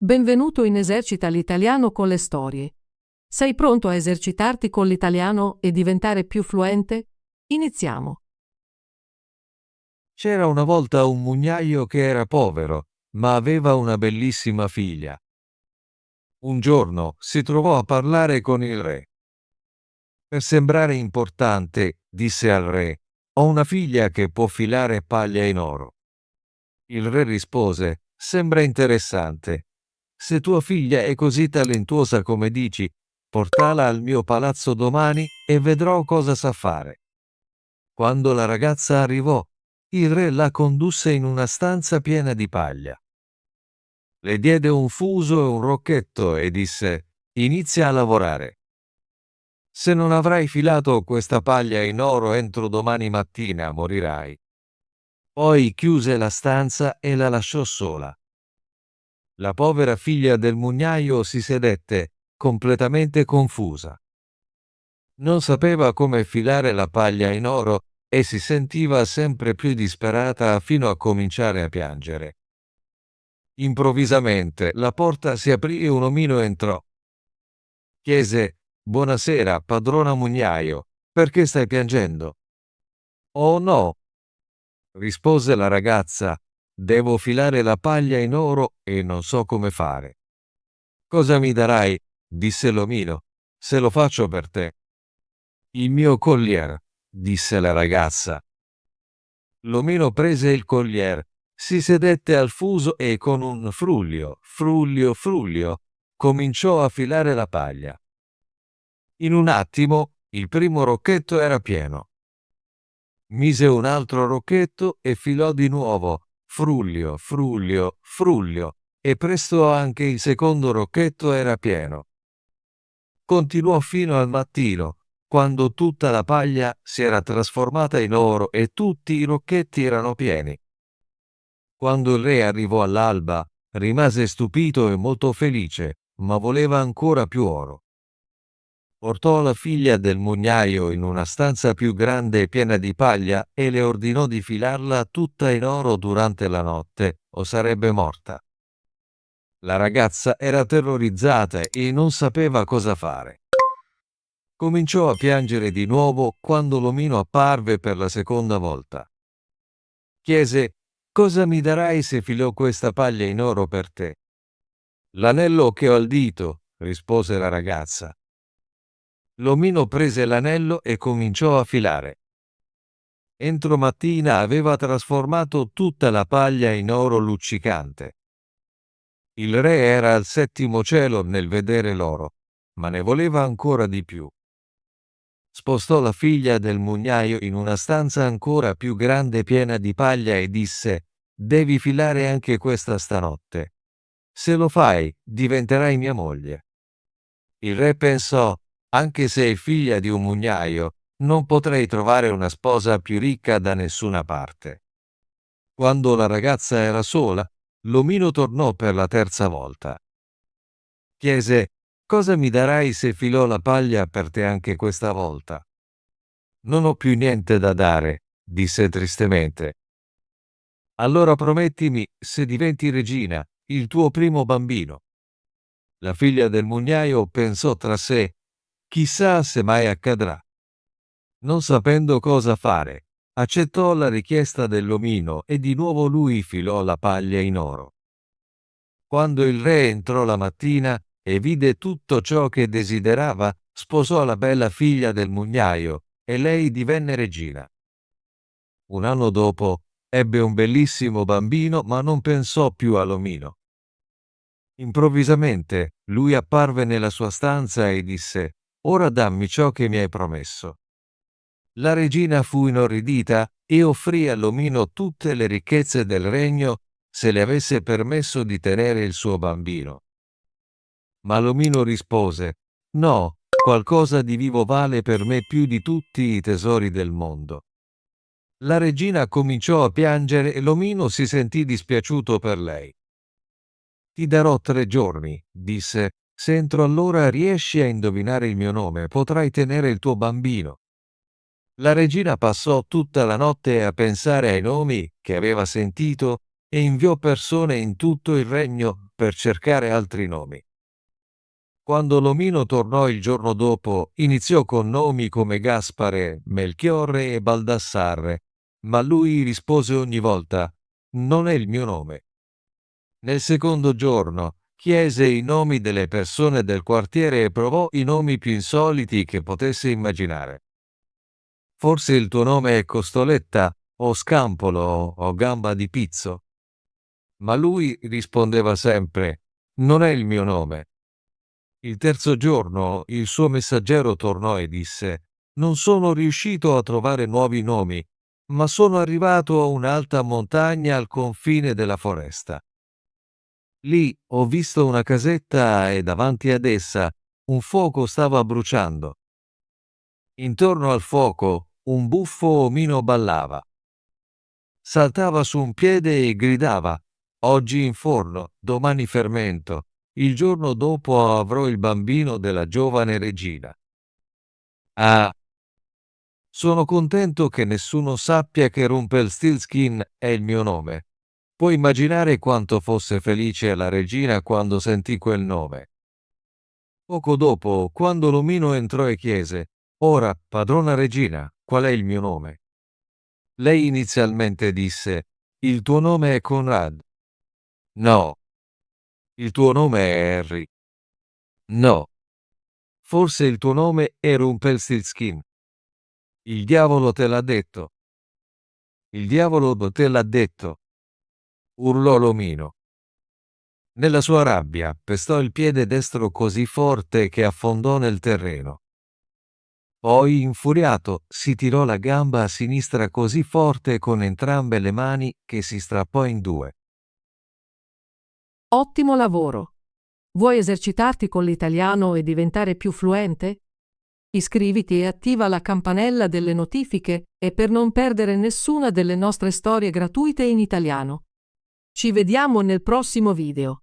Benvenuto in Esercita l'italiano con le storie. Sei pronto a esercitarti con l'italiano e diventare più fluente? Iniziamo. C'era una volta un mugnaio che era povero, ma aveva una bellissima figlia. Un giorno si trovò a parlare con il re. Per sembrare importante, disse al re: «Ho una figlia che può filare paglia in oro». Il re rispose: «Sembra interessante. Se tua figlia è così talentuosa come dici, portala al mio palazzo domani e vedrò cosa sa fare». Quando la ragazza arrivò, il re la condusse in una stanza piena di paglia. Le diede un fuso e un rocchetto e disse: «Inizia a lavorare. Se non avrai filato questa paglia in oro entro domani mattina, morirai». Poi chiuse la stanza e la lasciò sola. La povera figlia del mugnaio si sedette, completamente confusa. Non sapeva come filare la paglia in oro e si sentiva sempre più disperata fino a cominciare a piangere. Improvvisamente la porta si aprì e un omino entrò. Chiese: «Buonasera, padrona mugnaio, perché stai piangendo?» «Oh no», rispose la ragazza, «devo filare la paglia in oro e non so come fare». «Cosa mi darai?» disse l'omino, «se lo faccio per te?» «Il mio collier», disse la ragazza. L'omino prese il collier, si sedette al fuso e con un frullio, frullio, frullio, cominciò a filare la paglia. In un attimo il primo rocchetto era pieno. Mise un altro rocchetto e filò di nuovo, frullio, frullio, frullio, e presto anche il secondo rocchetto era pieno. Continuò fino al mattino, quando tutta la paglia si era trasformata in oro e tutti i rocchetti erano pieni. Quando il re arrivò all'alba, rimase stupito e molto felice, ma voleva ancora più oro. Portò la figlia del mugnaio in una stanza più grande e piena di paglia e le ordinò di filarla tutta in oro durante la notte, o sarebbe morta. La ragazza era terrorizzata e non sapeva cosa fare. Cominciò a piangere di nuovo quando l'omino apparve per la seconda volta. Chiese: «Cosa mi darai se filò questa paglia in oro per te?» «L'anello che ho al dito», rispose la ragazza. L'omino prese l'anello e cominciò a filare. Entro mattina aveva trasformato tutta la paglia in oro luccicante. Il re era al settimo cielo nel vedere l'oro, ma ne voleva ancora di più. Spostò la figlia del mugnaio in una stanza ancora più grande e piena di paglia e disse: «Devi filare anche questa stanotte. Se lo fai, diventerai mia moglie». Il re pensò: «Anche se è figlia di un mugnaio, non potrei trovare una sposa più ricca da nessuna parte». Quando la ragazza era sola, l'omino tornò per la terza volta. Chiese: «Cosa mi darai se filò la paglia per te anche questa volta?» «Non ho più niente da dare», disse tristemente. «Allora promettimi, se diventi regina, il tuo primo bambino». La figlia del mugnaio pensò tra sé: «Chissà se mai accadrà». Non sapendo cosa fare, accettò la richiesta dell'omino e di nuovo lui filò la paglia in oro. Quando il re entrò la mattina e vide tutto ciò che desiderava, sposò la bella figlia del mugnaio e lei divenne regina. Un anno dopo ebbe un bellissimo bambino, ma non pensò più all'omino. Improvvisamente lui apparve nella sua stanza e disse: «Ora dammi ciò che mi hai promesso». La regina fu inorridita e offrì all'omino tutte le ricchezze del regno se le avesse permesso di tenere il suo bambino. Ma l'omino rispose: «No, qualcosa di vivo vale per me più di tutti i tesori del mondo». La regina cominciò a piangere e l'omino si sentì dispiaciuto per lei. «Ti darò 3 giorni», disse, «se entro allora riesci a indovinare il mio nome, potrai tenere il tuo bambino». La regina passò tutta la notte a pensare ai nomi che aveva sentito e inviò persone in tutto il regno per cercare altri nomi. Quando l'omino tornò il giorno dopo, iniziò con nomi come Gaspare, Melchiorre e Baldassarre, ma lui rispose ogni volta: «Non è il mio nome». Nel secondo giorno, chiese i nomi delle persone del quartiere e provò i nomi più insoliti che potesse immaginare. «Forse il tuo nome è Costoletta, o Scampolo, o Gamba di Pizzo?» Ma lui rispondeva sempre: «Non è il mio nome». Il terzo giorno il suo messaggero tornò e disse: «Non sono riuscito a trovare nuovi nomi, ma sono arrivato a un'alta montagna al confine della foresta. Lì ho visto una casetta e davanti ad essa un fuoco stava bruciando. Intorno al fuoco un buffo omino ballava. Saltava su un piede e gridava: «Oggi in forno, domani fermento. Il giorno dopo avrò il bambino della giovane regina». Ah, sono contento che nessuno sappia che Rumpelstiltskin è il mio nome. Puoi immaginare quanto fosse felice la regina quando sentì quel nome. Poco dopo, quando l'omino entrò e chiese: «Ora, padrona regina, qual è il mio nome?» Lei inizialmente disse: «Il tuo nome è Conrad». «No». «Il tuo nome è Harry». «No». «Forse il tuo nome è Rumpelstiltskin». «Il diavolo te l'ha detto». «Il diavolo te l'ha detto», urlò l'omino. Nella sua rabbia pestò il piede destro così forte che affondò nel terreno. Poi, infuriato, si tirò la gamba a sinistra così forte con entrambe le mani che si strappò in due. Ottimo lavoro! Vuoi esercitarti con l'italiano e diventare più fluente? Iscriviti e attiva la campanella delle notifiche e per non perdere nessuna delle nostre storie gratuite in italiano. Ci vediamo nel prossimo video.